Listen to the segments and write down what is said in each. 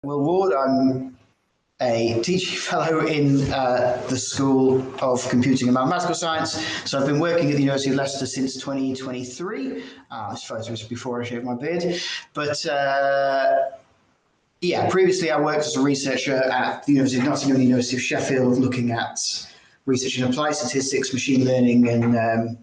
Will Ward. I'm a teaching fellow in the School of Computing and Mathematical Science. So I've been working at the University of Leicester since 2023. This photo was before I shaved my beard. But yeah, previously I worked as a researcher at the University of Nottingham and the University of Sheffield, looking at research in applied statistics, machine learning, and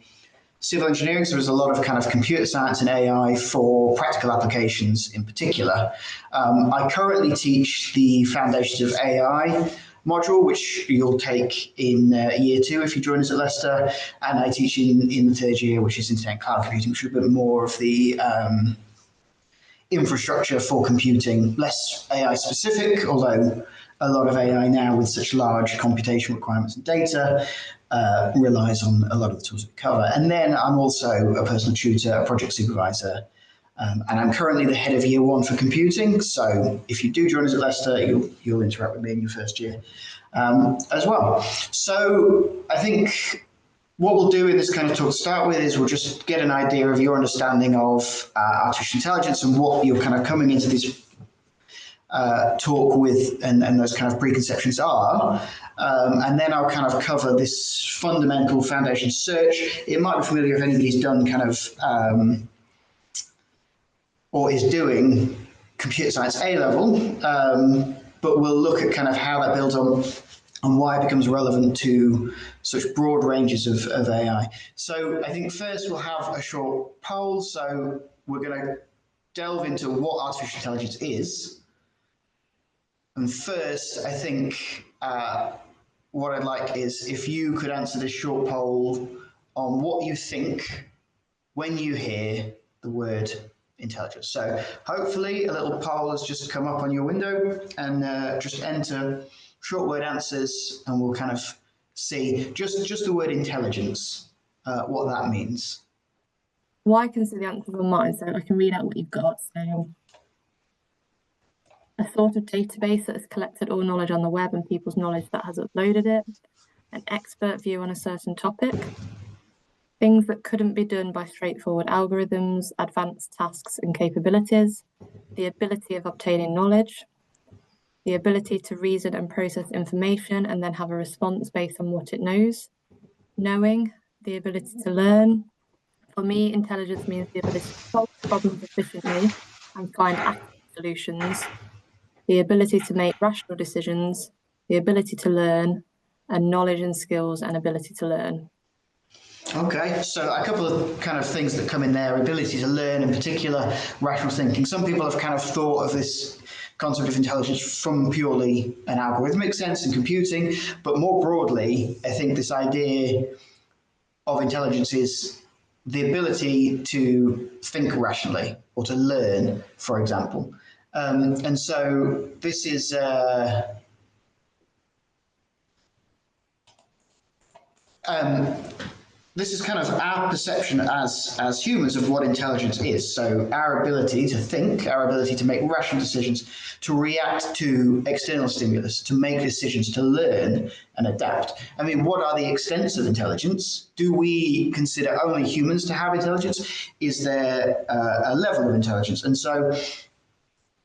civil engineering. So there's a lot of kind of computer science and AI for practical applications in particular. I currently teach the Foundations of AI module, which you'll take in year 2 if you join us at Leicester. And I teach in the 3rd year, which is Internet Cloud Computing, which is a bit more of the infrastructure for computing, less AI specific, although a lot of AI now with such large computation requirements and data relies on a lot of the tools we cover. And then I'm also a personal tutor, a project supervisor, and I'm currently the head of year 1 for computing. So if you do join us at Leicester, you'll interact with me in your first year as well. So I think what we'll do in this kind of talk to start with is we'll just get an idea of your understanding of artificial intelligence and what you're kind of coming into this talk with and those kind of preconceptions are. And then I'll kind of cover this fundamental foundation search. It might be familiar if anybody's done kind of or is doing computer science A-level, but we'll look at kind of how that builds on and why it becomes relevant to such broad ranges of AI. So I think first we'll have a short poll. So we're going to delve into what artificial intelligence is. And first, I think what I'd like is if you could answer this short poll on what you think when you hear the word intelligence. So hopefully a little poll has just come up on your window, and just enter short word answers and we'll kind of see just the word intelligence, what that means. Well, I can see the answers on mine, so I can read out what you've got. So, a sort of database that has collected all knowledge on the web and people's knowledge that has uploaded it, an expert view on a certain topic, things that couldn't be done by straightforward algorithms, advanced tasks and capabilities, the ability of obtaining knowledge, the ability to reason and process information and then have a response based on what it knows, knowing, the ability to learn. For me, intelligence means the ability to solve problems efficiently and find active solutions, the ability to make rational decisions, the ability to learn, and knowledge and skills and ability to learn. Okay, so a couple of kind of things that come in there, ability to learn in particular, rational thinking. Some people have kind of thought of this concept of intelligence from purely an algorithmic sense in computing, but more broadly, I think this idea of intelligence is the ability to think rationally or to learn, for example. And so this is this is kind of our perception as humans of what intelligence is. So our ability to think, our ability to make rational decisions, to react to external stimulus, to make decisions, to learn and adapt. I mean, what are the extents of intelligence? Do we consider only humans to have intelligence? Is there a level of intelligence? And so,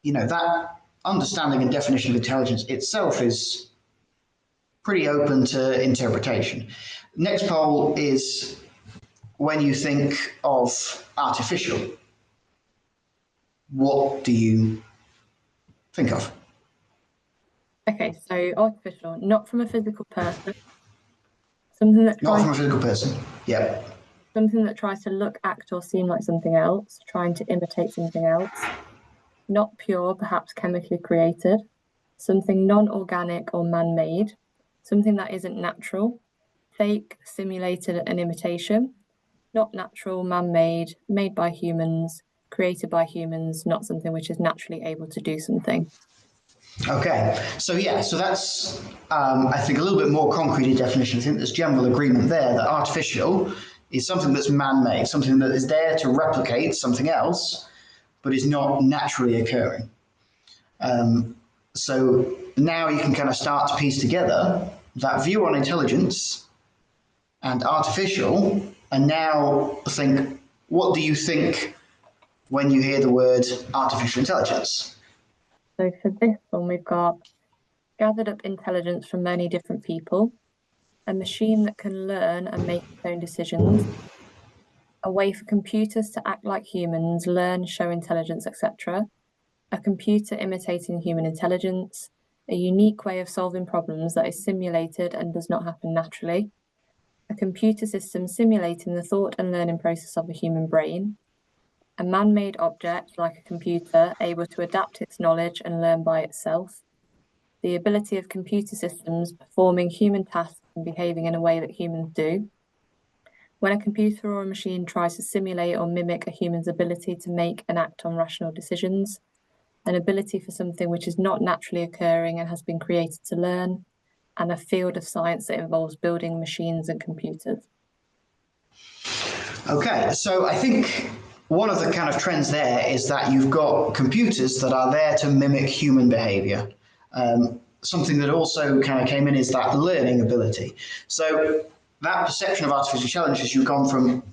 you know, that understanding and definition of intelligence itself is pretty open to interpretation. Next poll is when you think of artificial, what do you think of? Okay, so artificial, not from a physical person. Something that not from a physical person. Yeah. Something that tries to look, act, or seem like something else, trying to imitate something else. Not pure, perhaps chemically created. Something non-organic or man-made. Something that isn't natural. Fake, simulated, and imitation. Not natural, man-made, made by humans, created by humans, not something which is naturally able to do something. Okay, so yeah, so that's, I think, a little bit more concrete definition. I think there's general agreement there that artificial is something that's man-made, something that is there to replicate something else, but is not naturally occurring. So now you can kind of start to piece together that view on intelligence and artificial, and now think, what do you think when you hear the word artificial intelligence? So for this one, we've got gathered up intelligence from many different people, a machine that can learn and make its own decisions, a way for computers to act like humans, learn, show intelligence, etc., a computer imitating human intelligence, a unique way of solving problems that is simulated and does not happen naturally, a computer system simulating the thought and learning process of a human brain, a man-made object like a computer able to adapt its knowledge and learn by itself, the ability of computer systems performing human tasks and behaving in a way that humans do. When a computer or a machine tries to simulate or mimic a human's ability to make and act on rational decisions, an ability for something which is not naturally occurring and has been created to learn, and a field of science that involves building machines and computers. Okay, so I think one of the kind of trends there is that you've got computers that are there to mimic human behavior. Something that also kind of came in is that learning ability. So that perception of artificial intelligence is you've gone from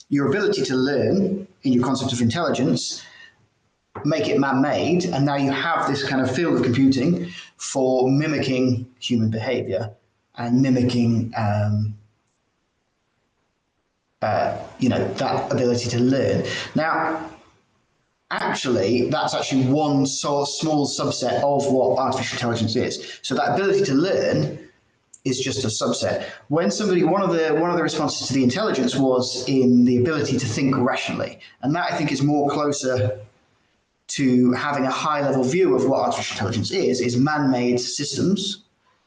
your ability to learn in your concept of intelligence, make it man-made, and now you have this kind of field of computing for mimicking human behavior and mimicking that ability to learn. Now, actually, that's actually one small subset of what artificial intelligence is. So that ability to learn is just a subset. When somebody, one of the responses to the intelligence was in the ability to think rationally, and that I think is more closer to having a high level view of what artificial intelligence is man-made systems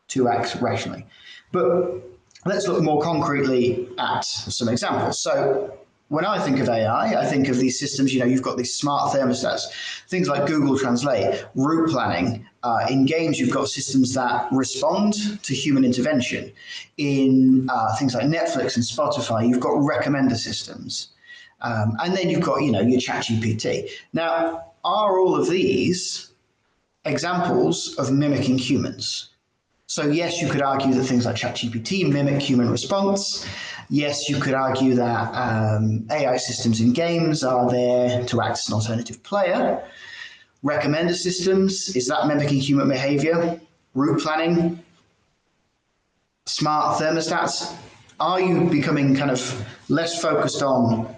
to act rationally. But let's look more concretely at some examples. So when I think of AI, I think of these systems, you've got these smart thermostats, things like Google Translate, route planning. In games, you've got systems that respond to human intervention. In things like Netflix and Spotify, you've got recommender systems. And then you've got, your ChatGPT. Now, are all of these examples of mimicking humans? So yes, you could argue that things like ChatGPT mimic human response. Yes, you could argue that AI systems in games are there to act as an alternative player. Recommender systems, is that mimicking human behavior? Route planning, smart thermostats. Are you becoming kind of less focused on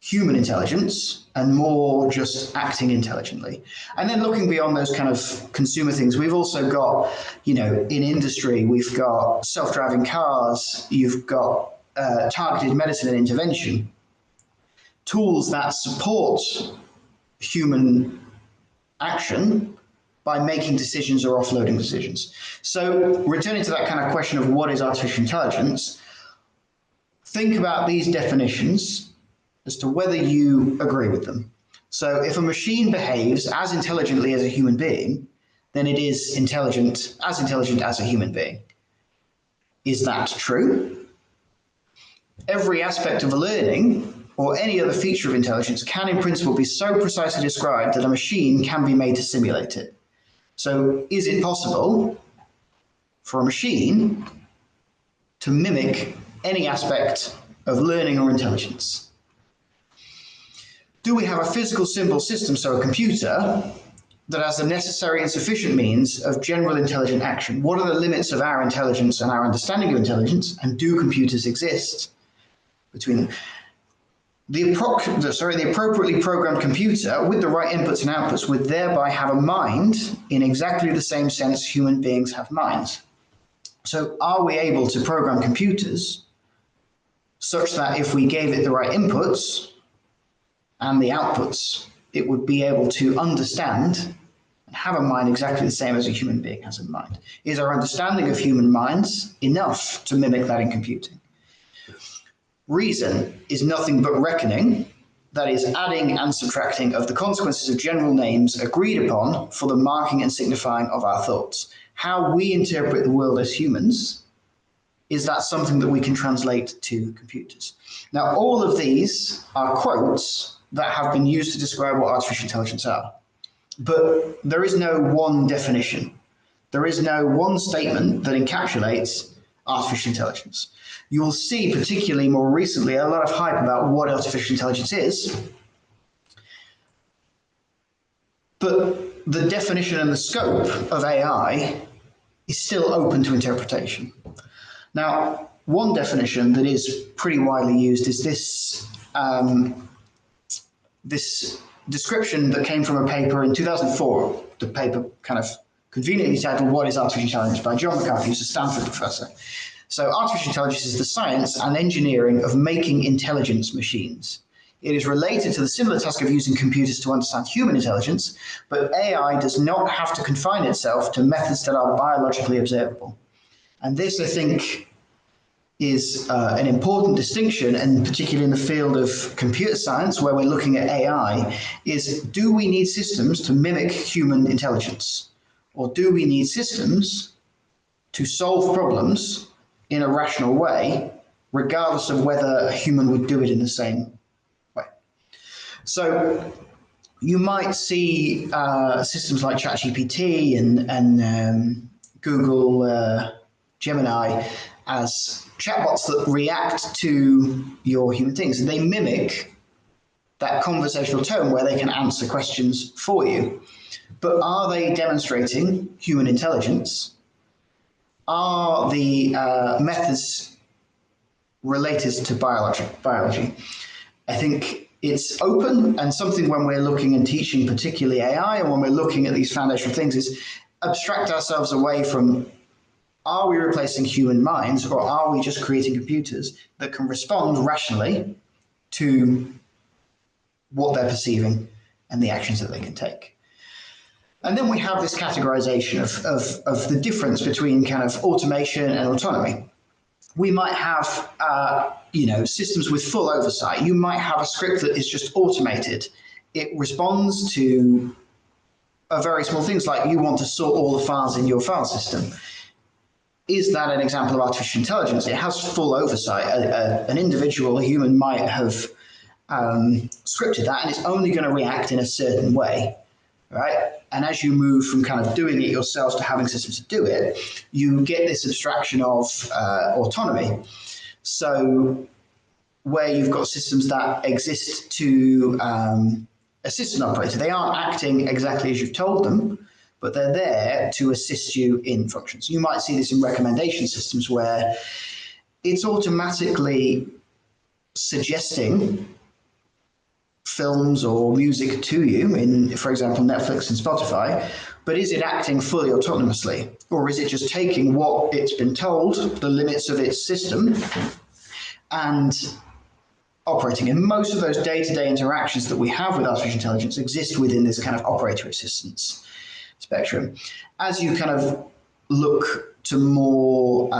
human intelligence and more just acting intelligently? And then looking beyond those kind of consumer things, we've also got, in industry, we've got self-driving cars, you've got targeted medicine and intervention, tools that support human action by making decisions or offloading decisions. So returning to that kind of question of what is artificial intelligence, think about these definitions as to whether you agree with them. So if a machine behaves as intelligently as a human being, then it is intelligent as a human being. Is that true? Every aspect of learning or any other feature of intelligence can in principle be so precisely described that a machine can be made to simulate it. So is it possible for a machine to mimic any aspect of learning or intelligence? Do we have a physical symbol system, so a computer, that has the necessary and sufficient means of general intelligent action? What are the limits of our intelligence and our understanding of intelligence, and do computers exist between them? The appropriately programmed computer with the right inputs and outputs would thereby have a mind in exactly the same sense human beings have minds. So are we able to program computers such that if we gave it the right inputs and the outputs, it would be able to understand and have a mind exactly the same as a human being has a mind? Is our understanding of human minds enough to mimic that in computing? Reason is nothing but reckoning, that is, adding and subtracting of the consequences of general names agreed upon for the marking and signifying of our thoughts. How we interpret the world as humans, is that something that we can translate to computers? Now, all of these are quotes that have been used to describe what artificial intelligence are. But there is no one definition. There is no one statement that encapsulates artificial intelligence. You will see, particularly more recently, a lot of hype about what artificial intelligence is. But the definition and the scope of AI is still open to interpretation. Now, one definition that is pretty widely used is this this description that came from a paper in 2004. The paper kind of conveniently titled "What is Artificial Intelligence?" by John McCarthy, who's a Stanford professor. So artificial intelligence is the science and engineering of making intelligence machines. It is related to the similar task of using computers to understand human intelligence, but AI does not have to confine itself to methods that are biologically observable. And this, I think, is an important distinction, and particularly in the field of computer science, where we're looking at AI, is do we need systems to mimic human intelligence? Or do we need systems to solve problems in a rational way, regardless of whether a human would do it in the same way? So you might see systems like ChatGPT and Google Gemini as chatbots that react to your human things. They mimic that conversational tone where they can answer questions for you. But are they demonstrating human intelligence? Are the methods related to biology? I think it's open, and something when we're looking and teaching particularly AI, and when we're looking at these foundational things, is abstract ourselves away from, are we replacing human minds, or are we just creating computers that can respond rationally to what they're perceiving and the actions that they can take? And then we have this categorization of the difference between kind of automation and autonomy. We might have systems with full oversight. You might have a script that is just automated. It responds to very small things, like you want to sort all the files in your file system. Is that an example of artificial intelligence? It has full oversight. An individual, a human, might have scripted that, and it's only going to react in a certain way, right? And as you move from kind of doing it yourself to having systems to do it, you get this abstraction of autonomy. So where you've got systems that exist to assist an operator, they aren't acting exactly as you've told them, but they're there to assist you in functions. You might see this in recommendation systems where it's automatically suggesting films or music to you in, for example, Netflix and Spotify, but is it acting fully autonomously? Or is it just taking what it's been told, the limits of its system, and operating? And most of those day-to-day interactions that we have with artificial intelligence exist within this kind of operator assistance spectrum. As you kind of look to more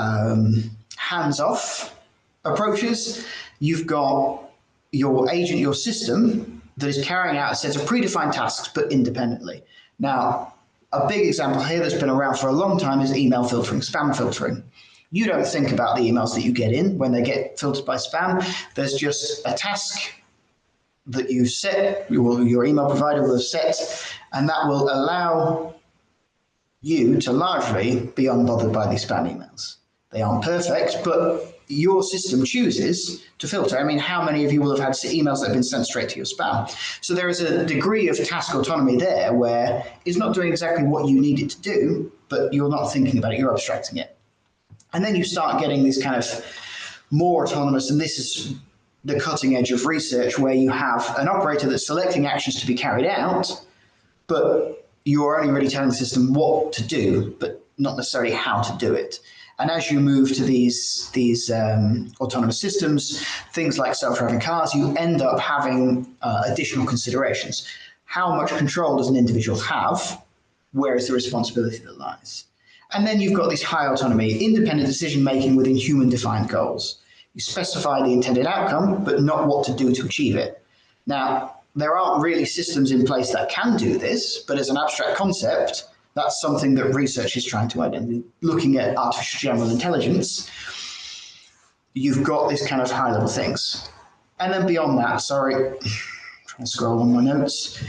hands-off approaches, you've got your agent, your system, that is carrying out a set of predefined tasks, but independently. Now, a big example here that's been around for a long time is email filtering, spam filtering. You don't think about the emails that you get in when they get filtered by spam. There's just a task that you set, your email provider will have set, and that will allow you to largely be unbothered by these spam emails. They aren't perfect, but your system chooses to filter. I mean, how many of you will have had emails that have been sent straight to your spam? So there is a degree of task autonomy there where it's not doing exactly what you need it to do, but you're not thinking about it, you're abstracting it. And then you start getting these kind of more autonomous, and this is the cutting edge of research, where you have an operator that's selecting actions to be carried out, but you're only really telling the system what to do, but not necessarily how to do it. And as you move to these autonomous systems, things like self-driving cars, you end up having additional considerations. How much control does an individual have? Where is the responsibility that lies? And then you've got this high autonomy, independent decision-making within human-defined goals. You specify the intended outcome, but not what to do to achieve it. Now, there aren't really systems in place that can do this, but as an abstract concept, that's something that research is trying to identify. Looking at artificial general intelligence, you've got this kind of high-level things. And then beyond that, sorry, I'm trying to scroll on my notes,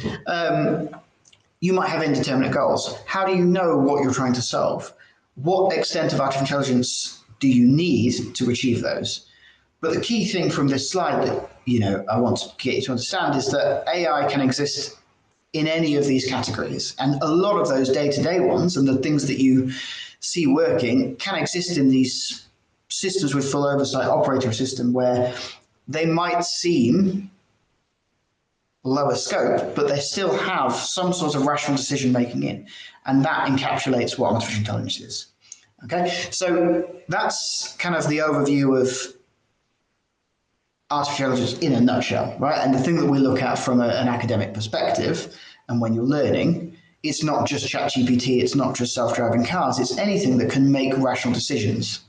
you might have indeterminate goals. How do you know what you're trying to solve? What extent of artificial intelligence do you need to achieve those? But the key thing from this slide that I want to get you to understand is that AI can exist in any of these categories. And a lot of those day-to-day ones and the things that you see working can exist in these systems with full oversight operating system, where they might seem lower scope, but they still have some sort of rational decision making in. And that encapsulates what artificial intelligence is. Okay, so that's kind of the overview of artificial intelligence in a nutshell, right? And the thing that we look at from an academic perspective, and when you're learning, it's not just ChatGPT, it's not just self-driving cars, it's anything that can make rational decisions.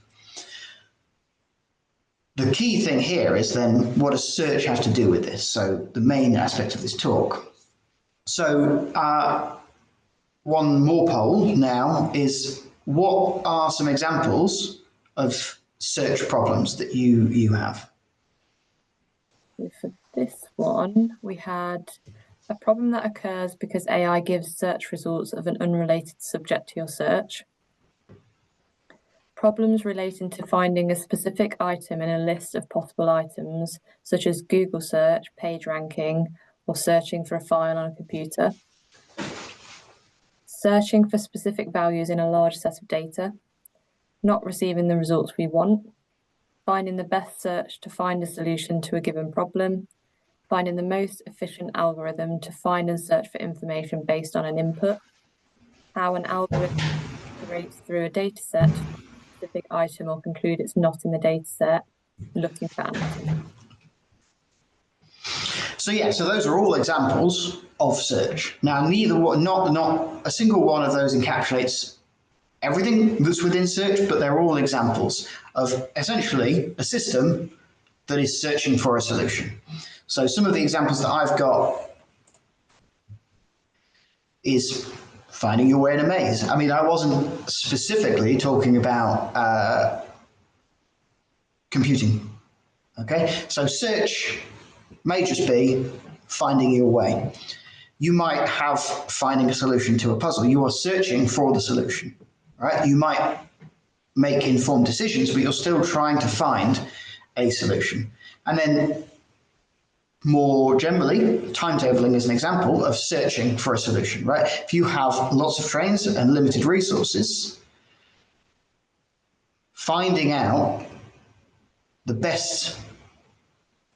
The key thing here is then, what does search have to do with this? So the main aspect of this talk. So one more poll now is, what are some examples of search problems that you have? For this one, we had a problem that occurs because AI gives search results of an unrelated subject to your search. Problems relating to finding a specific item in a list of possible items, such as Google search, page ranking, or searching for a file on a computer. Searching for specific values in a large set of data. Not receiving the results we want. Finding the best search to find a solution to a given problem. Finding the most efficient algorithm to find and search for information based on an input. How an algorithm iterates through a data set, specific item, or conclude it's not in the data set, looking for answers. So yeah, so those are all examples of search. Now, not a single one of those encapsulates everything that's within search, but they're all examples of essentially a system that is searching for a solution. So some of the examples that I've got is finding your way in a maze. I mean, I wasn't specifically talking about computing. Okay, so search may just be finding your way. You might have finding a solution to a puzzle. You are searching for the solution, right? You might make informed decisions, but you're still trying to find a solution. And then more generally, timetabling is an example of searching for a solution, right? If you have lots of trains and limited resources, finding out the best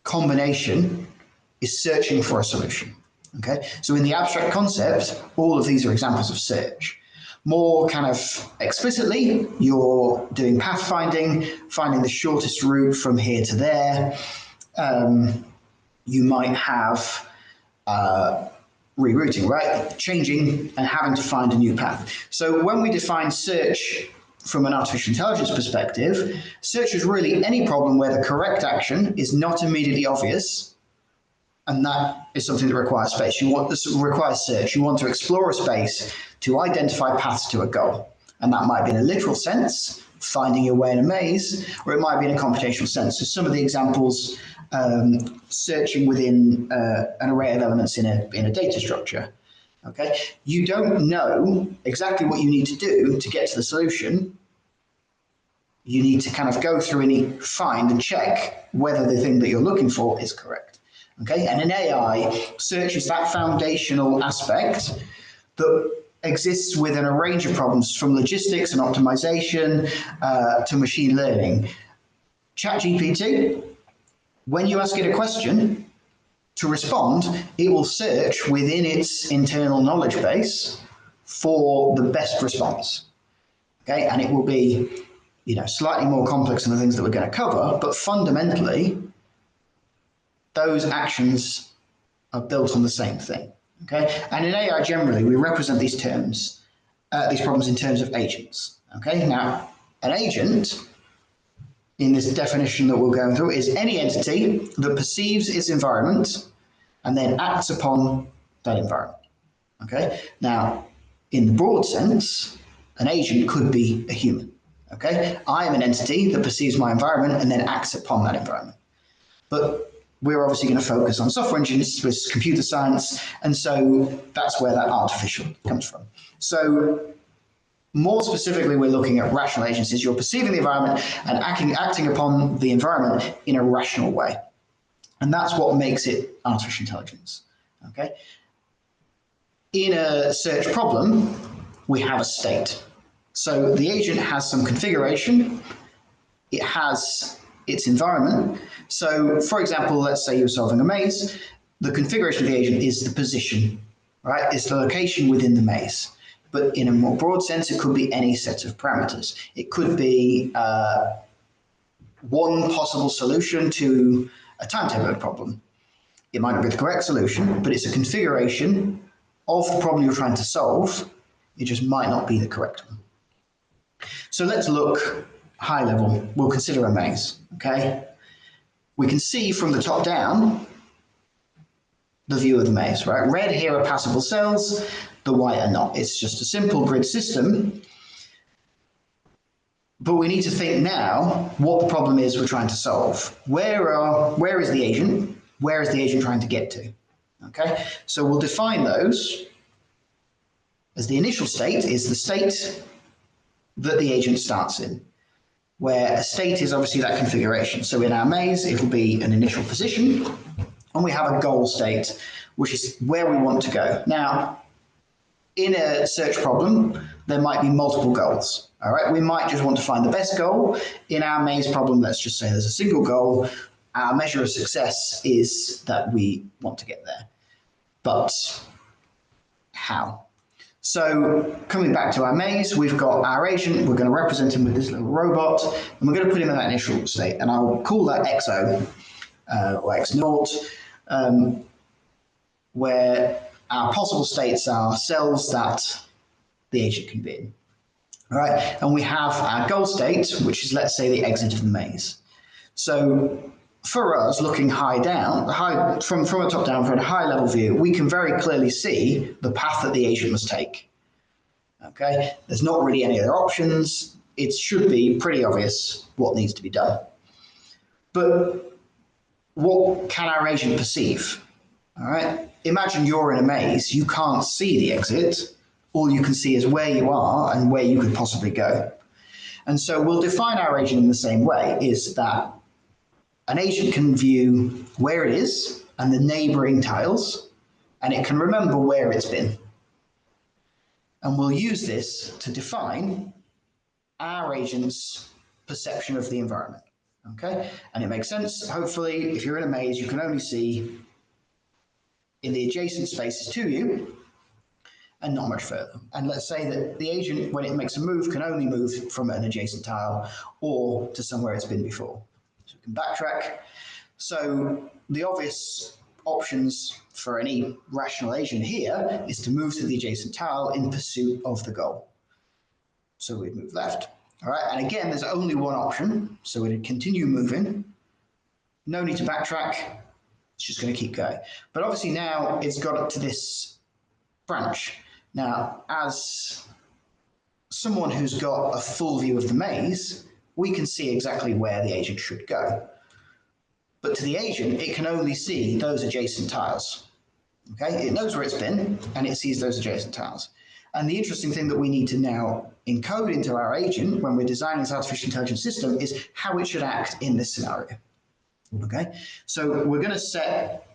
combination is searching for a solution. Okay, so in the abstract concept, all of these are examples of search. More kind of explicitly, you're doing pathfinding, finding the shortest route from here to there. You might have rerouting, right? Changing and having to find a new path. So when we define search from an artificial intelligence perspective, search is really any problem where the correct action is not immediately obvious, and that is something that requires space. This requires search. You want to explore a space to identify paths to a goal, and that might be in a literal sense, finding your way in a maze, or it might be in a computational sense. So some of the examples, searching within an array of elements in a data structure. Okay, you don't know exactly what you need to do to get to the solution. You need to kind of go through and find and check whether the thing that you're looking for is correct. Okay, and in AI, search is that foundational aspect that exists within a range of problems, from logistics and optimization to machine learning. ChatGPT, when you ask it a question, to respond, it will search within its internal knowledge base for the best response. Okay, and it will be, slightly more complex than the things that we're going to cover, but fundamentally, those actions are built on the same thing. Okay, and in AI generally, we represent these problems in terms of agents. Okay, now an agent, in this definition that we're going through, is any entity that perceives its environment and then acts upon that environment. Okay, now in the broad sense, an agent could be a human. Okay, I am an entity that perceives my environment and then acts upon that environment. But we're obviously going to focus on software engineers with computer science, and so that's where that artificial comes from. So more specifically, we're looking at rational agencies. You're perceiving the environment and acting upon the environment in a rational way. And that's what makes it artificial intelligence. Okay. In a search problem, we have a state. So the agent has some configuration, it has its environment. So for example, let's say you're solving a maze, the configuration of the agent is the position, right? It's the location within the maze. But in a more broad sense, it could be any set of parameters. It could be one possible solution to a timetable problem. It might not be the correct solution, but it's a configuration of the problem you're trying to solve. It just might not be the correct one. So let's look high level. We'll consider a maze, okay? We can see from the top down the view of the maze, right? Red here are passable cells, the white are not. It's just a simple grid system. But we need to think now what the problem is we're trying to solve. Where is the agent? Where is the agent trying to get to? Okay, so we'll define those as the initial state is the state that the agent starts in, where a state is obviously that configuration. So in our maze, it'll be an initial position, and we have a goal state, which is where we want to go. Now, in a search problem, there might be multiple goals. All right, we might just want to find the best goal. In our maze problem, let's just say there's a single goal. Our measure of success is that we want to get there. But how? So coming back to our maze, we've got our agent. We're going to represent him with this little robot, and we're going to put him in that initial state. And I'll call that XO or X0, where our possible states are cells that the agent can be in. All right, and we have our goal state, which is, let's say, the exit of the maze. So for us, looking from a top down, from a high level view, we can very clearly see the path that the agent must take. Okay, there's not really any other options. It should be pretty obvious what needs to be done. But what can our agent perceive? All right, imagine you're in a maze, you can't see the exit. All you can see is where you are and where you could possibly go. And so we'll define our agent in the same way, is that an agent can view where it is and the neighboring tiles, and it can remember where it's been. And we'll use this to define our agent's perception of the environment. Okay? And it makes sense. Hopefully, if you're in a maze, you can only see in the adjacent spaces to you and not much further. And let's say that the agent, when it makes a move, can only move from an adjacent tile or to somewhere it's been before. So we can backtrack. So the obvious options for any rational agent here is to move to the adjacent tile in pursuit of the goal. So we'd move left. All right, and again, there's only one option. So we'd continue moving. No need to backtrack. It's just going to keep going. But obviously now it's got up to this branch. Now, as someone who's got a full view of the maze, we can see exactly where the agent should go. But to the agent, it can only see those adjacent tiles. Okay, it knows where it's been, and it sees those adjacent tiles. And the interesting thing that we need to now encode into our agent when we're designing this artificial intelligence system is how it should act in this scenario. Okay, so we're going to set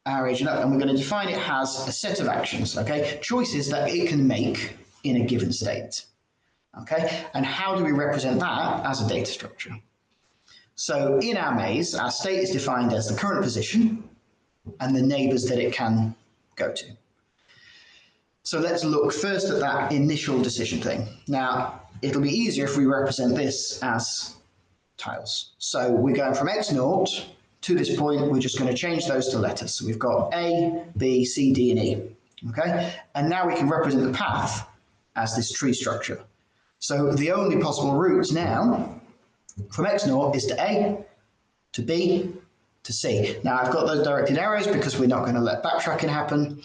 our agent up, and we're going to define it has a set of actions, okay, choices that it can make in a given state. Okay, and how do we represent that as a data structure? So in our maze, our state is defined as the current position and the neighbors that it can go to. So let's look first at that initial decision thing. Now, it'll be easier if we represent this as tiles. So we're going from X0 to this point, we're just going to change those to letters. So we've got A, B, C, D, and E. Okay, and now we can represent the path as this tree structure. So the only possible routes now from X0 is to A, to B, to C. Now I've got those directed arrows because we're not going to let backtracking happen.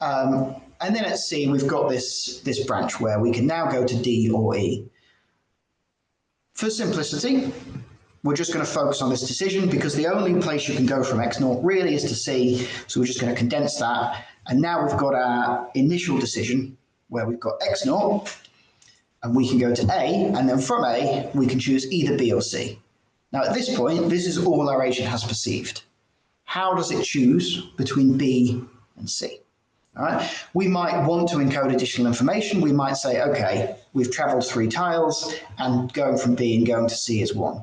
And then at C, we've got this branch where we can now go to D or E. For simplicity, we're just going to focus on this decision because the only place you can go from X0 really is to C. So we're just going to condense that. And now we've got our initial decision where we've got X0 and we can go to A, and then from A, we can choose either B or C. Now at this point, this is all our agent has perceived. How does it choose between B and C? All right. We might want to encode additional information. We might say, okay, we've traveled 3 tiles and going from B and going to C is 1.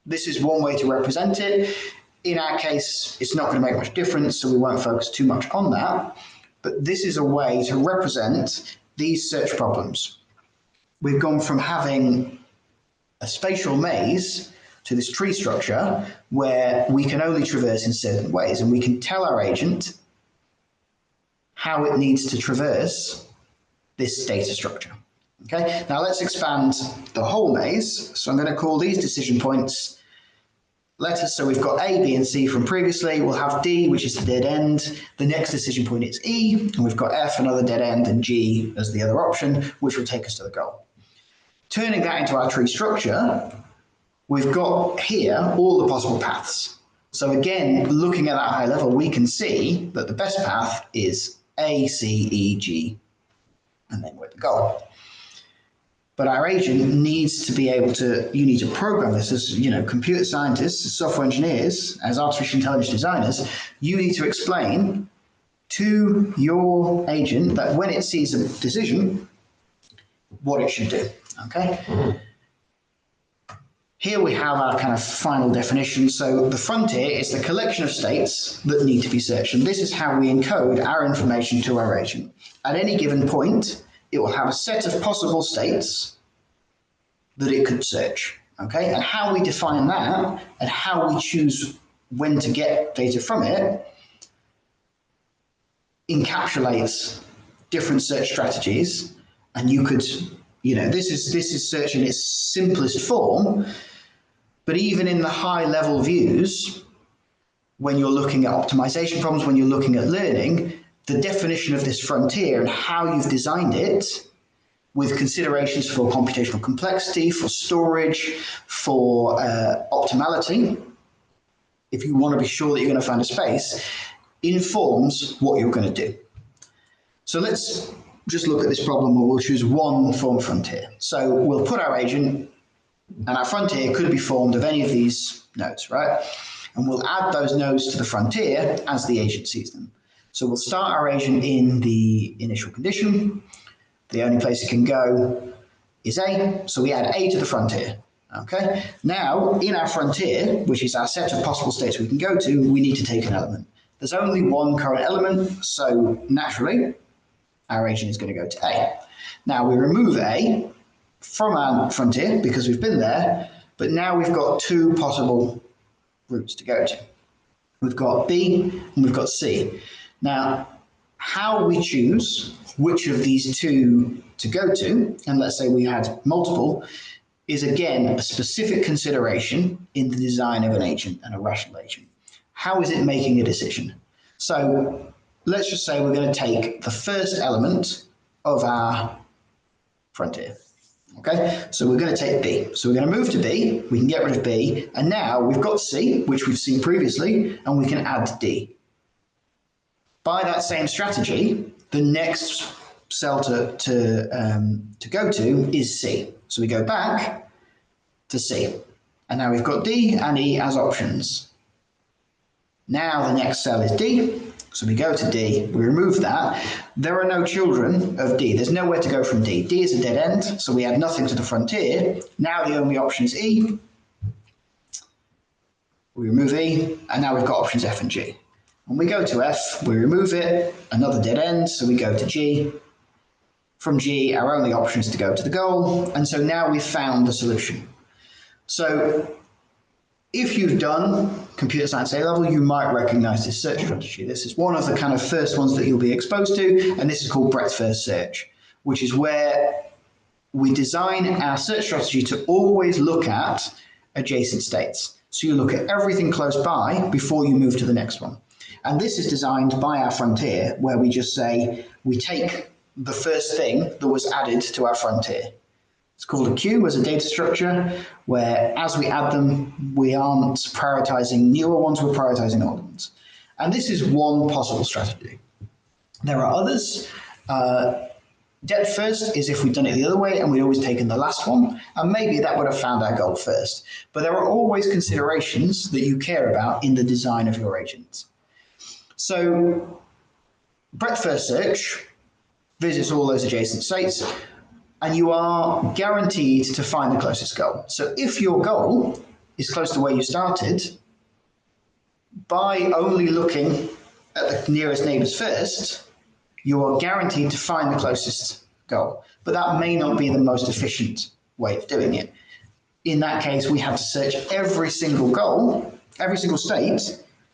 This is one way to represent it. In our case, it's not going to make much difference, so we won't focus too much on that. But this is a way to represent these search problems. We've gone from having a spatial maze to this tree structure where we can only traverse in certain ways, and we can tell our agent how it needs to traverse this data structure. Okay, now let's expand the whole maze. So I'm going to call these decision points letters. So we've got A, B, and C from previously. We'll have D, which is the dead end. The next decision point is E, and we've got F, another dead end, and G as the other option, which will take us to the goal. Turning that into our tree structure, we've got here all the possible paths. So again, looking at that high level, we can see that the best path is A, C, E, G, and then we're at the goal. But our agent needs to be able to, you need to program this as, computer scientists, as software engineers, as artificial intelligence designers, you need to explain to your agent that when it sees a decision, what it should do, okay? Mm-hmm. Here we have our kind of final definition. So the frontier is the collection of states that need to be searched. And this is how we encode our information to our agent. At any given point, it will have a set of possible states that it could search. Okay, and how we define that and how we choose when to get data from it encapsulates different search strategies. And you could, this is search in its simplest form. But even in the high level views, when you're looking at optimization problems, when you're looking at learning, the definition of this frontier and how you've designed it with considerations for computational complexity, for storage, for optimality, if you want to be sure that you're going to find a space, informs what you're going to do. So let's just look at this problem where we'll choose one form frontier. So we'll put our agent, and our frontier could be formed of any of these nodes, right? And we'll add those nodes to the frontier as the agent sees them. So we'll start our agent in the initial condition. The only place it can go is A, so we add A to the frontier. Okay. Now, in our frontier, which is our set of possible states we can go to, we need to take an element. There's only one current element, so naturally, our agent is going to go to A. Now, we remove A from our frontier because we've been there, but now we've got 2 possible routes to go to. We've got B and we've got C. Now, how we choose which of these 2 to go to, and let's say we had multiple, is again a specific consideration in the design of an agent and a rational agent. How is it making a decision? So let's just say we're going to take the first element of our frontier. Okay, so we're going to take B. So we're going to move to B, we can get rid of B, and now we've got C, which we've seen previously, and we can add D. By that same strategy, the next cell to go to is C. So we go back to C, and now we've got D and E as options. Now the next cell is D, so we go to D, we remove that. There are no children of D, there's nowhere to go from D. D is a dead end, so we add nothing to the frontier. Now the only option is E. We remove E, and now we've got options F and G. When we go to F, we remove it, another dead end, so we go to G. From G, our only option is to go to the goal, and so now we've found the solution. So if you've done computer science A-level, you might recognize this search strategy. This is one of the kind of first ones that you'll be exposed to, and this is called breadth-first search, which is where we design our search strategy to always look at adjacent states. So you look at everything close by before you move to the next one. And this is designed by our frontier, where we just say, we take the first thing that was added to our frontier. It's called a queue as a data structure, where as we add them, we aren't prioritizing newer ones, we're prioritizing older ones. And this is one possible strategy. There are others. Depth first is if we'd done it the other way and we'd always taken the last one, and maybe that would have found our goal first. But there are always considerations that you care about in the design of your agent. So breadth first search visits all those adjacent states, and you are guaranteed to find the closest goal. So if your goal is close to where you started, by only looking at the nearest neighbors first, you are guaranteed to find the closest goal. But that may not be the most efficient way of doing it. In that case, we had to search every single goal, every single state,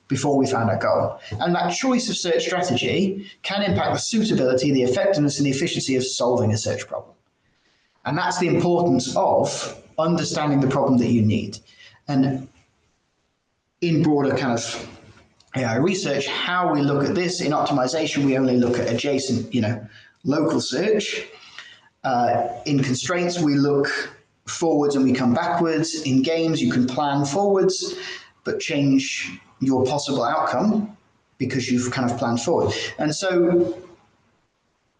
before we found our goal. And that choice of search strategy can impact the suitability, the effectiveness, and the efficiency of solving a search problem. And that's the importance of understanding the problem that you need. And in broader kind of AI research, how we look at this in optimization, we only look at adjacent, local search. In constraints, we look forwards and we come backwards. In games, you can plan forwards, but change your possible outcome because you've kind of planned forward. And so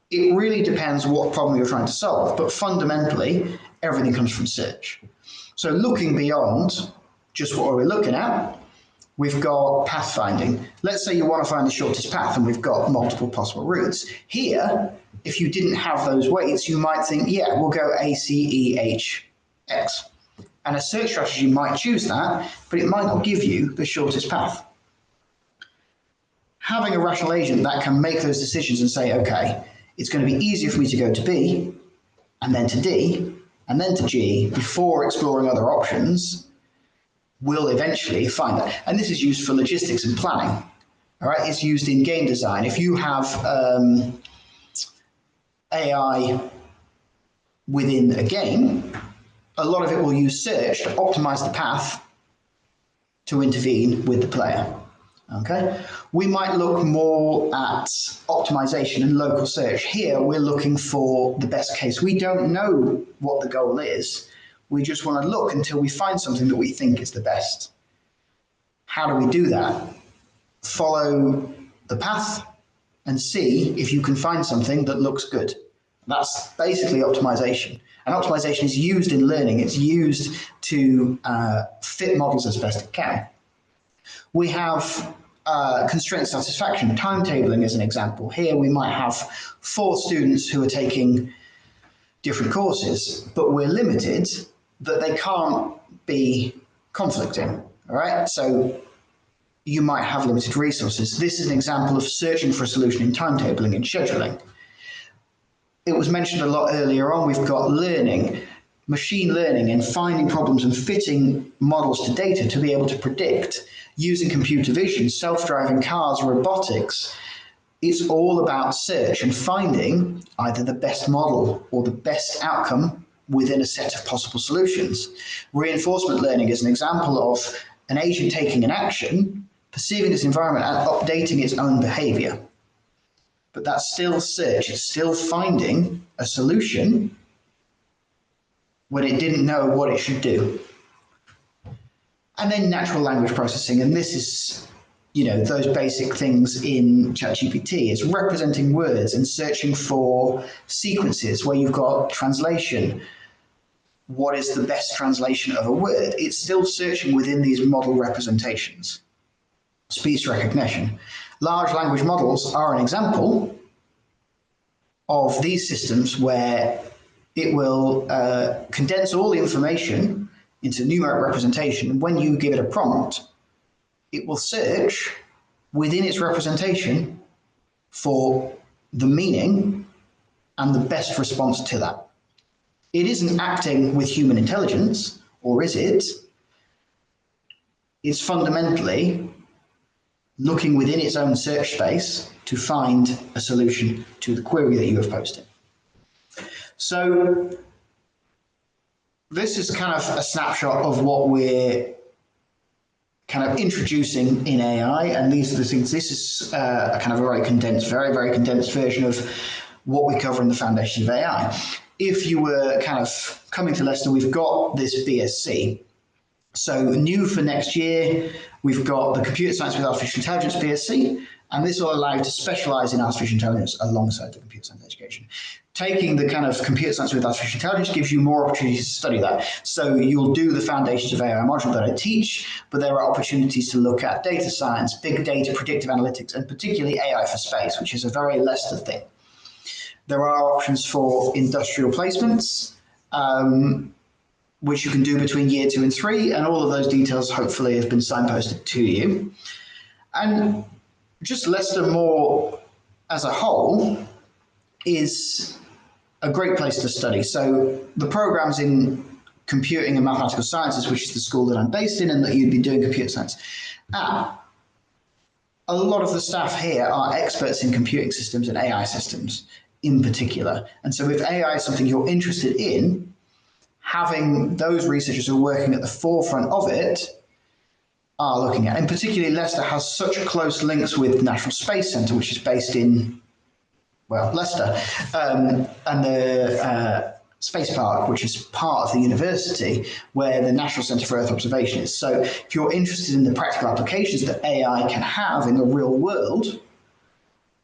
it really depends what problem you're trying to solve, but fundamentally, everything comes from search. So looking beyond just what we're looking at, we've got pathfinding. Let's say you want to find the shortest path and we've got multiple possible routes. Here, if you didn't have those weights, you might think, yeah, we'll go A, C, E, H, X. And a search strategy might choose that, but it might not give you the shortest path. Having a rational agent that can make those decisions and say, okay, it's going to be easier for me to go to B, and then to D, and then to G, before exploring other options, will eventually find that. And this is used for logistics and planning. All right, it's used in game design. If you have AI within a game, a lot of it will use search to optimize the path to intervene with the player. Okay, we might look more at optimization and local search. Here, we're looking for the best case. We don't know what the goal is. We just want to look until we find something that we think is the best. How do we do that? Follow the path and see if you can find something that looks good. That's basically optimization. And optimization is used in learning. It's used to fit models as best it can. We have constraint satisfaction. Timetabling is an example. Here we might have 4 students who are taking different courses, but we're limited that they can't be conflicting. All right, so you might have limited resources. This is an example of searching for a solution in timetabling and scheduling. It was mentioned a lot earlier on, we've got learning, machine learning, and finding problems and fitting models to data to be able to predict using computer vision, self-driving cars, robotics. It's all about search and finding either the best model or the best outcome within a set of possible solutions. Reinforcement learning is an example of an agent taking an action, perceiving its environment and updating its own behavior. But that's still search, it's still finding a solution when it didn't know what it should do. And then natural language processing, and this is, those basic things in ChatGPT, is representing words and searching for sequences where you've got translation. What is the best translation of a word? It's still searching within these model representations. Speech recognition. Large language models are an example of these systems where it will condense all the information into numeric representation. When you give it a prompt, it will search within its representation for the meaning and the best response to that. It isn't acting with human intelligence, or is it? It's fundamentally looking within its own search space to find a solution to the query that you have posted. So this is kind of a snapshot of what we're kind of introducing in AI, and these are the things. This is a kind of a very condensed, very condensed version of what we cover in the Foundations of AI. If you were kind of coming to Leicester, we've got this BSc. So new for next year, we've got the Computer Science with Artificial Intelligence BSc, And this will allow you to specialize in artificial intelligence alongside the computer science education. Taking the kind of computer science with artificial intelligence gives you more opportunities to study that. So you'll do the foundations of AI module that I teach, but there are opportunities to look at data science, big data, predictive analytics, and particularly AI for space, which is a very Leicester thing. There are options for industrial placements, which you can do between year 2 and 3, and all of those details hopefully have been signposted to you. And just Leicester Moor as a whole is a great place to study. So the programs in computing and mathematical sciences, which is the school that I'm based in and that you'd be doing computer science at, a lot of the staff here are experts in computing systems and AI systems in particular. And so if AI is something you're interested in, having those researchers who are working at the forefront of it are looking at. And particularly Leicester has such close links with the National Space Centre, which is based in, well, Leicester, and the Space Park, which is part of the university where the National Centre for Earth Observation is. So if you're interested in the practical applications that AI can have in the real world,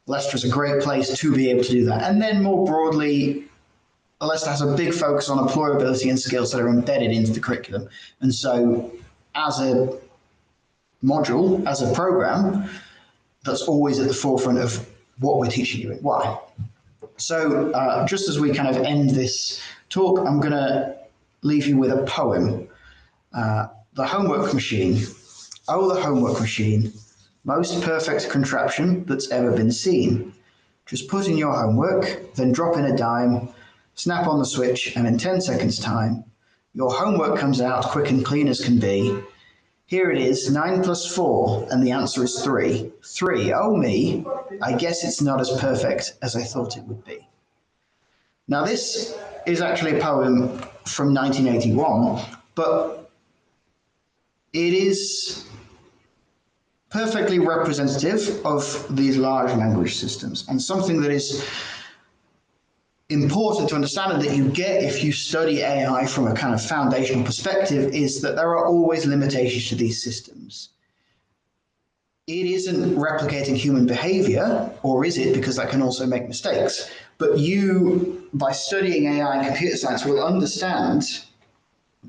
Leicester is a great place to be able to do that. And then more broadly, Leicester has a big focus on employability and skills that are embedded into the curriculum. And so as a module, as a program, that's always at the forefront of what we're teaching you and why. So just as we kind of end this talk, I'm going to leave you with a poem. The Homework Machine. Oh, the homework machine. Most perfect contraption that's ever been seen. Just put in your homework, then drop in a dime, snap on the switch, and in 10 seconds time, your homework comes out quick and clean as can be. Here it is, 9 plus 4, and the answer is 3. 3, oh me, I guess it's not as perfect as I thought it would be. Now this is actually a poem from 1981, but it is perfectly representative of these large language systems, and something that is important to understand and that you get if you study AI from a kind of foundational perspective is that there are always limitations to these systems. It isn't replicating human behavior, or is it? Because that can also make mistakes. But you, by studying AI and computer science, will understand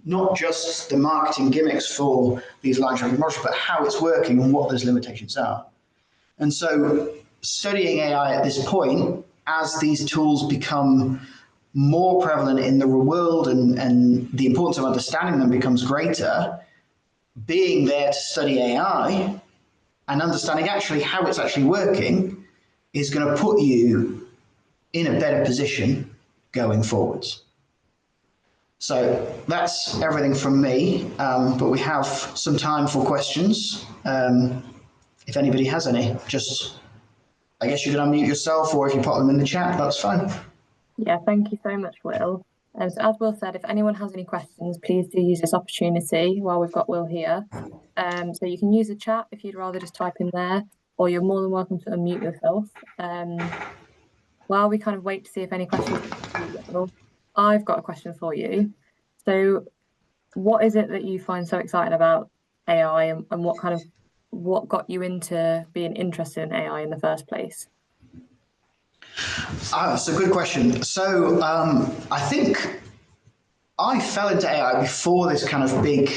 not just the marketing gimmicks for these large language models, but how it's working and what those limitations are. And so studying AI at this point, as these tools become more prevalent in the real world and the importance of understanding them becomes greater, being there to study AI and understanding actually how it's actually working is going to put you in a better position going forwards. So that's everything from me, but we have some time for questions. If anybody has any, just, I guess you can unmute yourself, or if you put them in the chat, that's fine. Yeah, thank you so much, Will. So as Will said, if anyone has any questions, please do use this opportunity while we've got Will here. So you can use the chat if you'd rather just type in there, or you're more than welcome to unmute yourself. While we kind of wait to see if any questions come through, I've got a question for you. So what is it that you find so exciting about AI, and what got you into being interested in AI in the first place? That's a good question. So I think I fell into AI before this kind of big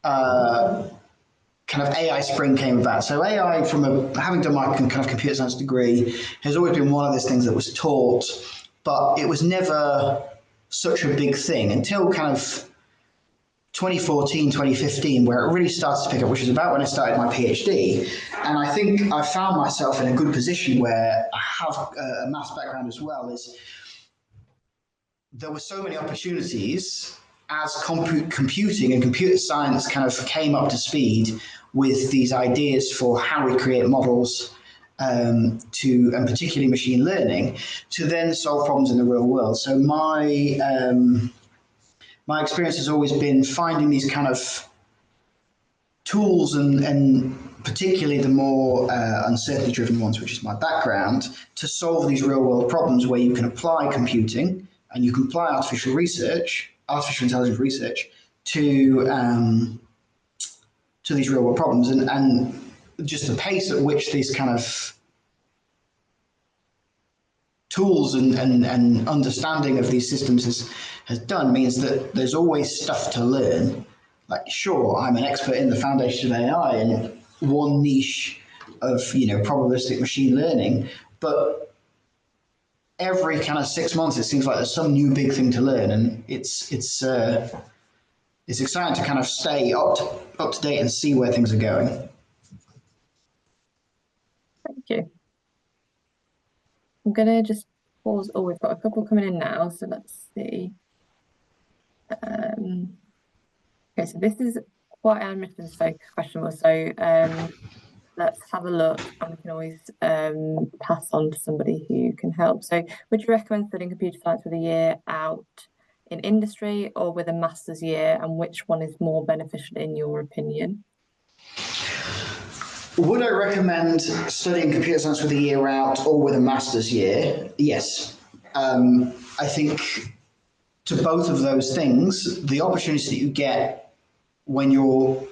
kind of AI spring came about. So AI, from having done my kind of computer science degree, has always been one of those things that was taught, but it was never such a big thing until kind of 2014, 2015, where it really started to pick up, which is about when I started my PhD. And I think I found myself in a good position where I have a maths background as well. Is there were so many opportunities as computing and computer science kind of came up to speed with these ideas for how we create models, and particularly machine learning, to then solve problems in the real world. So my experience has always been finding these kind of tools and particularly the more uncertainty-driven ones, which is my background, to solve these real-world problems where you can apply computing and you can apply artificial intelligence research to these real-world problems. And just the pace at which these kind of tools and understanding of these systems has done means that there's always stuff to learn. Like, sure, I'm an expert in the foundations of AI and one niche of, probabilistic machine learning, but every kind of 6 months it seems like there's some new big thing to learn, and it's exciting to kind of stay up to date and see where things are going. Thank you. I'm going to just pause. Oh, we've got a couple coming in now, so let's see. Okay, so this is quite an admissions focused question. So let's have a look, and we can always pass on to somebody who can help. So would you recommend studying computer science with a year out in industry or with a master's year, and which one is more beneficial in your opinion? Would I recommend studying computer science with a year out or with a master's year? Yes. I think to both of those things, the opportunities that you get when you're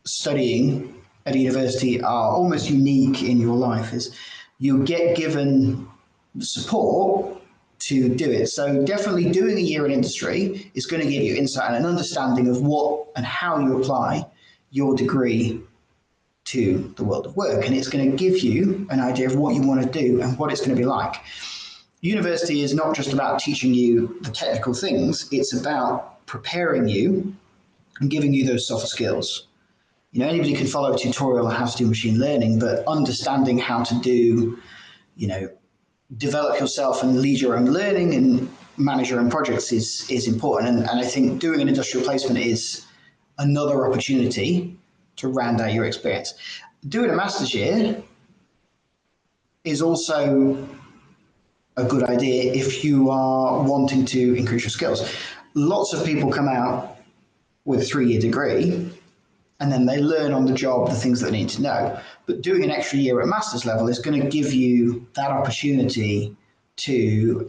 studying at a university are almost unique in your life. Is you get given the support to do it. So definitely doing a year in industry is going to give you insight and an understanding of what and how you apply your degree to the world of work, and it's going to give you an idea of what you want to do and what it's going to be like. University is not just about teaching you the technical things, it's about preparing you and giving you those soft skills. Anybody can follow a tutorial on how to do machine learning, but understanding how to do, develop yourself and lead your own learning and manage your own projects is important. And I think doing an industrial placement is another opportunity to round out your experience. Doing a master's year is also a good idea if you are wanting to increase your skills. Lots of people come out with a 3-year degree and then they learn on the job the things that they need to know. But doing an extra year at master's level is going to give you that opportunity to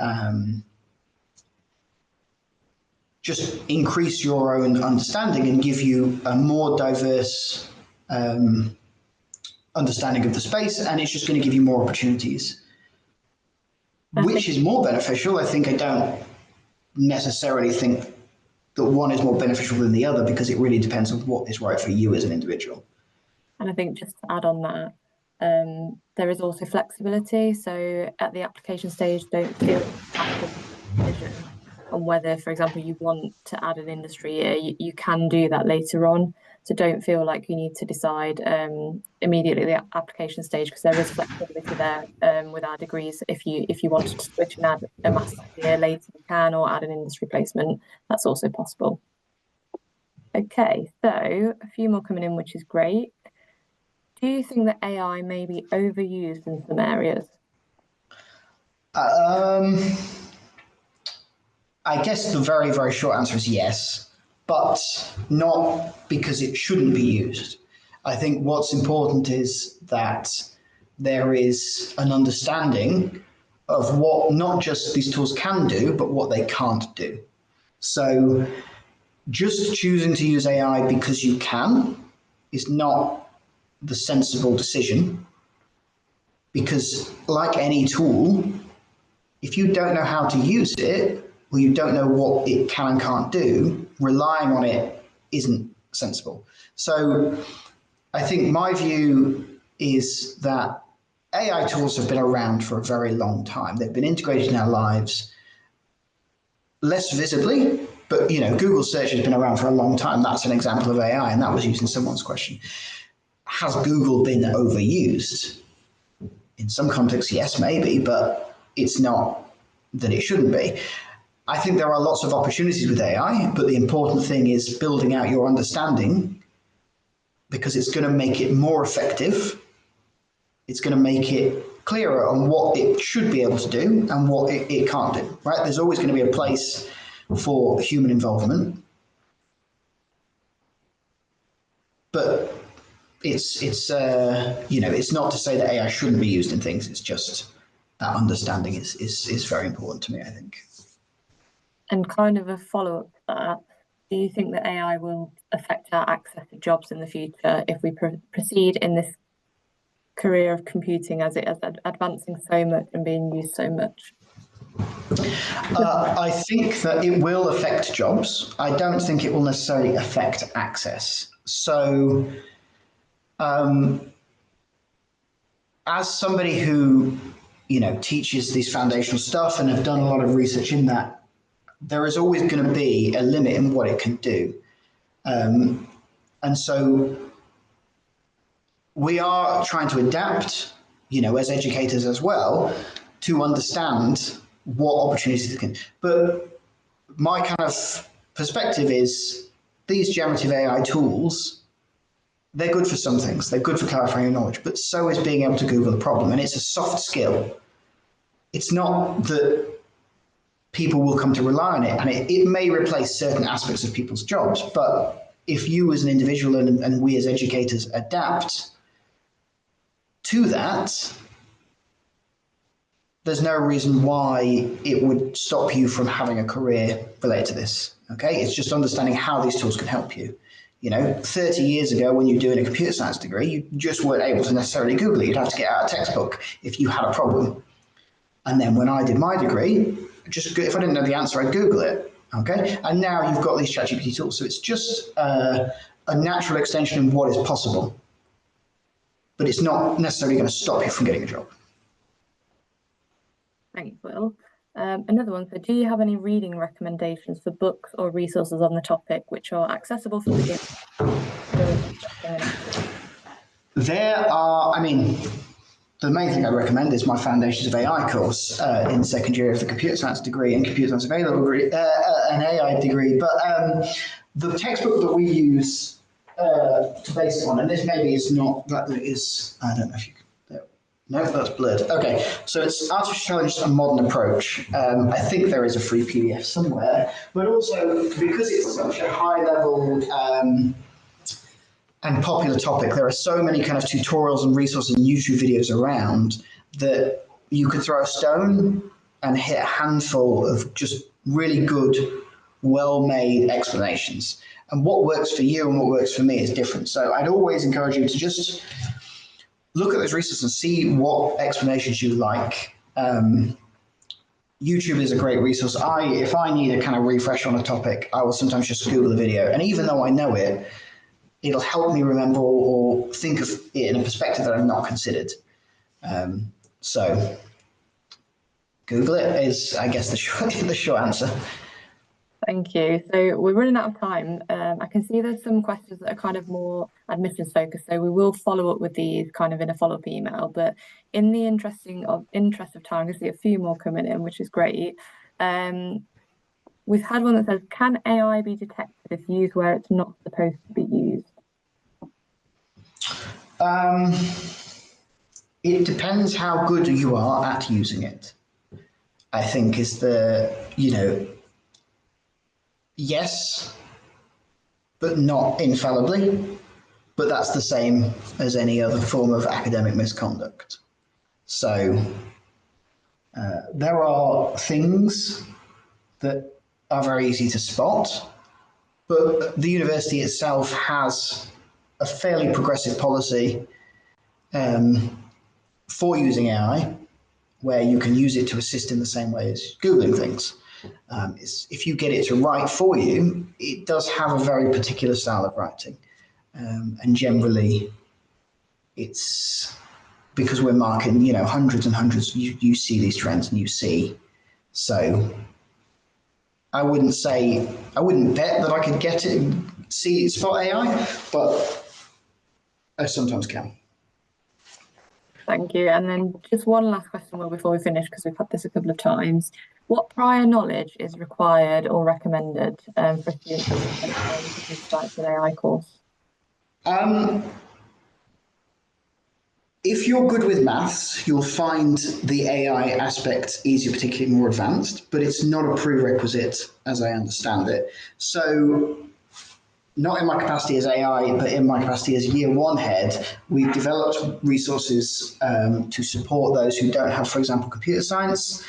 just increase your own understanding and give you a more diverse understanding of the space, and it's just going to give you more opportunities. Which is more beneficial? I don't necessarily think that one is more beneficial than the other, because it really depends on what is right for you as an individual. And I think just to add on that, there is also flexibility. So at the application stage, don't feel a decision on whether, for example, you want to add an industry year. You can do that later on. So don't feel like you need to decide immediately at the application stage, because there is flexibility there with our degrees. If you wanted to switch and add a master's year later, you can, or add an industry placement. That's also possible. Okay, so a few more coming in, which is great. Do you think that AI may be overused in some areas? I guess the very, very short answer is yes, but not because it shouldn't be used. I think what's important is that there is an understanding of what not just these tools can do, but what they can't do. So just choosing to use AI because you can is not the sensible decision, because like any tool, if you don't know how to use it, or you don't know what it can and can't do, relying on it isn't sensible. So I think my view is that AI tools have been around for a very long time. They've been integrated in our lives, less visibly, but Google search has been around for a long time. That's an example of AI, and that was used in someone's question. Has Google been overused? In some contexts, yes, maybe, but it's not that it shouldn't be. I think there are lots of opportunities with AI, but the important thing is building out your understanding, because it's going to make it more effective. It's going to make it clearer on what it should be able to do and what it can't do, right? There's always going to be a place for human involvement, but it's not to say that AI shouldn't be used in things. It's just that understanding is very important to me, I think. And kind of a follow-up to that, do you think that AI will affect our access to jobs in the future if we proceed in this career of computing as it is advancing so much and being used so much? I think that it will affect jobs. I don't think it will necessarily affect access. So, as somebody who, teaches this foundational stuff and have done a lot of research in that, there is always going to be a limit in what it can do. And so we are trying to adapt, as educators as well, to understand what opportunities it can. But my kind of perspective is these generative AI tools, they're good for some things. They're good for clarifying your knowledge, but so is being able to Google a problem. And it's a soft skill. It's not that people will come to rely on it, and it may replace certain aspects of people's jobs. But if you as an individual and we as educators adapt to that, there's no reason why it would stop you from having a career related to this. Okay, it's just understanding how these tools can help you. 30 years ago, when you're doing a computer science degree, you just weren't able to necessarily Google it. You'd have to get out a textbook if you had a problem. And then when I did my degree, just if I didn't know the answer, I'd Google it. Okay, and now you've got these ChatGPT tools, so it's just a natural extension of what is possible, but it's not necessarily going to stop you from getting a job. Thanks, Will. Another one, so do you have any reading recommendations for books or resources on the topic which are accessible for beginners? There are, the main thing I recommend is my Foundations of AI course in second year of the computer science degree and computer science available degree, an AI degree. But the textbook that we use to base it on, and this maybe is not, that is, I don't know if you can. No, that's blurred. Okay, so it's Artificial Intelligence: A Modern Approach. I think there is a free PDF somewhere, but also because it's such a high level and popular topic, there are so many kind of tutorials and resources and YouTube videos around that you could throw a stone and hit a handful of just really good, well-made explanations. And what works for you and what works for me is different. So I'd always encourage you to just look at those resources and see what explanations you like. YouTube is a great resource. If I need a kind of refresh on a topic, I will sometimes just Google a video. And even though I know it, it'll help me remember or think of it in a perspective that I've not considered. So Google it is, I guess, the short answer. Thank you. So we're running out of time. I can see there's some questions that are kind of more admissions focused, so we will follow up with these kind of in a follow-up email. But in the interest of time, I see a few more coming in, which is great. We've had one that says, can AI be detected if used where it's not supposed to be used? It depends how good you are at using it, I think is the, yes, but not infallibly. But that's the same as any other form of academic misconduct. So there are things that are very easy to spot, but the university itself has a fairly progressive policy for using AI, where you can use it to assist in the same way as Googling things. If you get it to write for you, it does have a very particular style of writing. And generally, it's because we're marking, hundreds and hundreds, you see these trends and you see. So I wouldn't bet that I could get it and spot AI, but I sometimes can. Thank you. And then just one last question before we finish, because we've had this a couple of times. What prior knowledge is required or recommended for students who start an AI course? If you're good with maths, you'll find the AI aspect easier, particularly more advanced, but it's not a prerequisite as I understand it. So not in my capacity as AI, but in my capacity as year one head, we've developed resources to support those who don't have, for example, computer science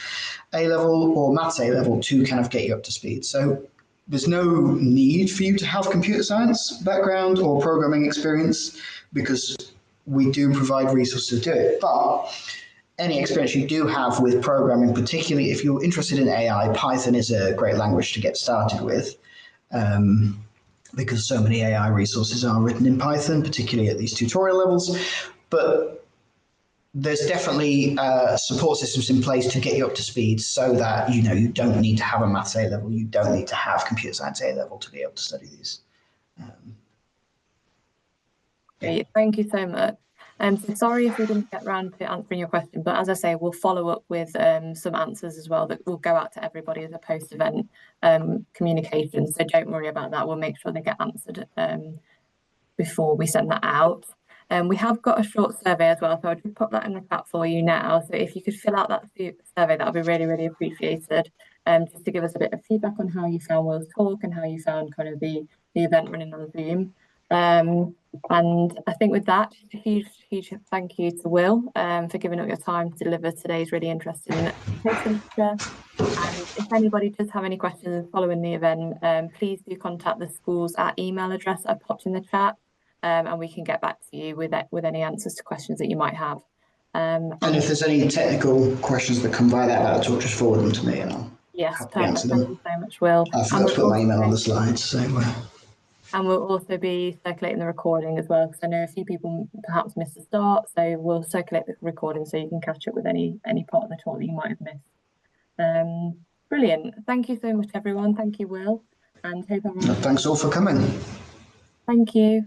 A-level or maths A-level to kind of get you up to speed. So there's no need for you to have computer science background or programming experience, because we do provide resources to do it. But any experience you do have with programming, particularly if you're interested in AI, Python is a great language to get started with, because so many AI resources are written in Python, particularly at these tutorial levels. But there's definitely support systems in place to get you up to speed so that you don't need to have a maths A level, you don't need to have computer science A level to be able to study these. Great, thank you so much. So sorry if we didn't get around to answering your question, but as I say, we'll follow up with some answers as well that will go out to everybody as a post-event communication. So don't worry about that. We'll make sure they get answered before we send that out. We have got a short survey as well, so I'll just put that in the chat for you now. So if you could fill out that survey, that would be really, really appreciated. Just to give us a bit of feedback on how you found Will's talk and how you found kind of the event running on Zoom. And I think with that, just a huge thank you to Will for giving up your time to deliver today's really interesting presentation. And if anybody does have any questions following the event, please do contact the schools at email address I popped in the chat, and we can get back to you with any answers to questions that you might have. And if there's any technical questions that come via that talk, just forward them to me and I'll happily answer them. Thank you so much, Will. I forgot to put my email on the slide, so. And we'll also be circulating the recording as well, because I know a few people perhaps missed the start, so we'll circulate the recording so you can catch up with any part of the talk that you might have missed. Brilliant. Thank you so much, everyone. Thank you, Will. And hope everyone. Thanks all for coming. Thank you.